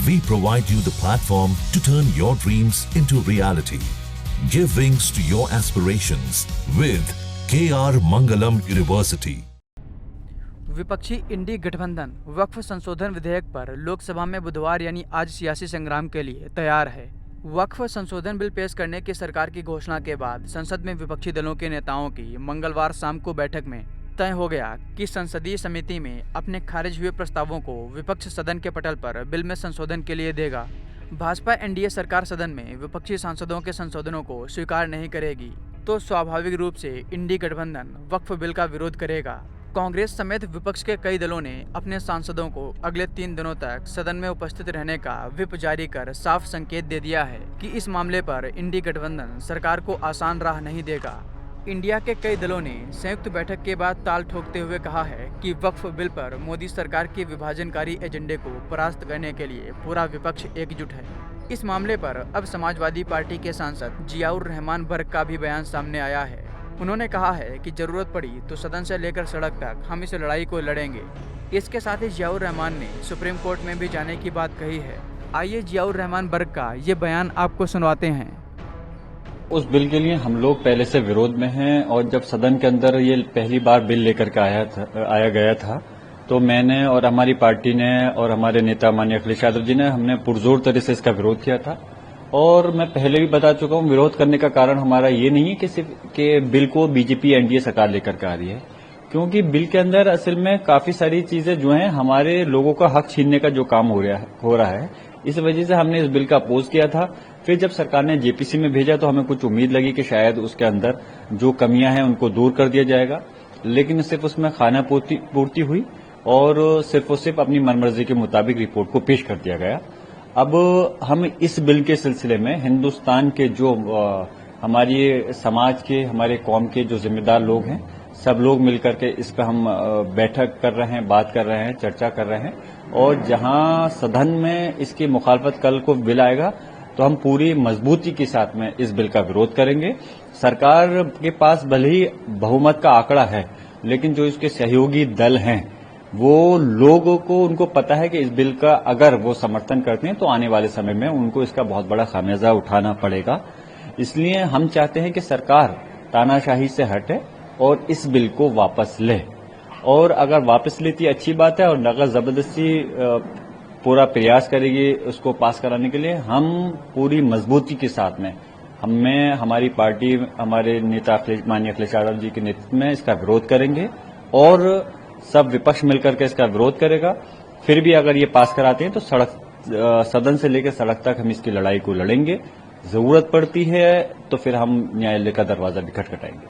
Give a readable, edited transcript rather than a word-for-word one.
We provide you the platform to turn your dreams into reality. Give wings to your aspirations with KR Mangalam University. विपक्षी इंडी गठबंधन वक्फ संशोधन विधेयक पर लोकसभा में बुधवार यानी आज सियासी संग्राम के लिए तैयार है। वक्फ संशोधन बिल पेश करने की सरकार की घोषणा के बाद संसद में विपक्षी दलों के नेताओं की मंगलवार शाम को बैठक में तय हो गया कि संसदीय समिति में अपने खारिज हुए प्रस्तावों को विपक्ष सदन के पटल पर बिल में संशोधन के लिए देगा। भाजपा एनडीए सरकार सदन में विपक्षी सांसदों के संशोधनों को स्वीकार नहीं करेगी तो स्वाभाविक रूप से इंडी गठबंधन वक्फ बिल का विरोध करेगा। कांग्रेस समेत विपक्ष के कई दलों ने अपने सांसदों को अगले 3 दिनों तक सदन में उपस्थित रहने का व्हिप जारी कर साफ संकेत दे दिया है कि इस मामले पर इंडी गठबंधन सरकार को आसान राह नहीं देगा। इंडिया के कई दलों ने संयुक्त बैठक के बाद ताल ठोकते हुए कहा है कि वक्फ बिल पर मोदी सरकार के विभाजनकारी एजेंडे को परास्त करने के लिए पूरा विपक्ष एकजुट है। इस मामले पर अब समाजवादी पार्टी के सांसद जियाउर रहमान बर्क का भी बयान सामने आया है। उन्होंने कहा है कि जरूरत पड़ी तो सदन से लेकर सड़क तक हम इस लड़ाई को लड़ेंगे। इसके साथ ही जियाउर रहमान ने सुप्रीम कोर्ट में भी जाने की बात कही है। आइए जियाउर रहमान बर्क का ये बयान आपको सुनवाते हैं। उस बिल के लिए हम लोग पहले से विरोध में हैं और जब सदन के अंदर ये पहली बार बिल लेकर के आया गया था तो मैंने और हमारी पार्टी ने और हमारे नेता माननीय अखिलेश यादव जी ने हमने पुरजोर तरह से इसका विरोध किया था। और मैं पहले भी बता चुका हूं, विरोध करने का कारण हमारा ये नहीं है कि सिर्फ के बिल को बीजेपी एनडीए सरकार लेकर के आ रही है, क्योंकि बिल के अंदर असल में काफी सारी चीजें जो हैं हमारे लोगों का हक छीनने का जो काम हो रहा है। इस वजह से हमने इस बिल का अपोज किया था। फिर जब सरकार ने जेपीसी में भेजा तो हमें कुछ उम्मीद लगी कि शायद उसके अंदर जो कमियां हैं उनको दूर कर दिया जाएगा, लेकिन सिर्फ उसमें खाना पूर्ति हुई और सिर्फ अपनी मनमर्जी के मुताबिक रिपोर्ट को पेश कर दिया गया। अब हम इस बिल के सिलसिले में हिंदुस्तान के जो हमारी समाज के हमारे कौम के जो जिम्मेदार लोग हैं सब लोग मिलकर के इस पर हम बैठक कर रहे हैं, बात कर रहे हैं, चर्चा कर रहे हैं और जहां सदन में इसकी मुखालफत कल को बिल आएगा तो हम पूरी मजबूती के साथ में इस बिल का विरोध करेंगे। सरकार के पास भले ही बहुमत का आंकड़ा है, लेकिन जो इसके सहयोगी दल हैं वो लोगों को उनको पता है कि इस बिल का अगर वो समर्थन करते हैं तो आने वाले समय में उनको इसका बहुत बड़ा खामियाजा उठाना पड़ेगा। इसलिए हम चाहते हैं कि सरकार तानाशाही से हटे और इस बिल को वापस ले, और अगर वापस लेती अच्छी बात है और अगर जबरदस्ती पूरा प्रयास करेगी उसको पास कराने के लिए, हम पूरी मजबूती के साथ में हमारी पार्टी हमारे नेता माननीय अखिलेश यादव जी के नेतृत्व में इसका विरोध करेंगे और सब विपक्ष मिलकर के इसका विरोध करेगा। फिर भी अगर ये पास कराते हैं तो सदन से लेकर सड़क तक हम इसकी लड़ाई को लड़ेंगे। जरूरत पड़ती है तो फिर हम न्यायालय का दरवाजा भी खटखटाएंगे।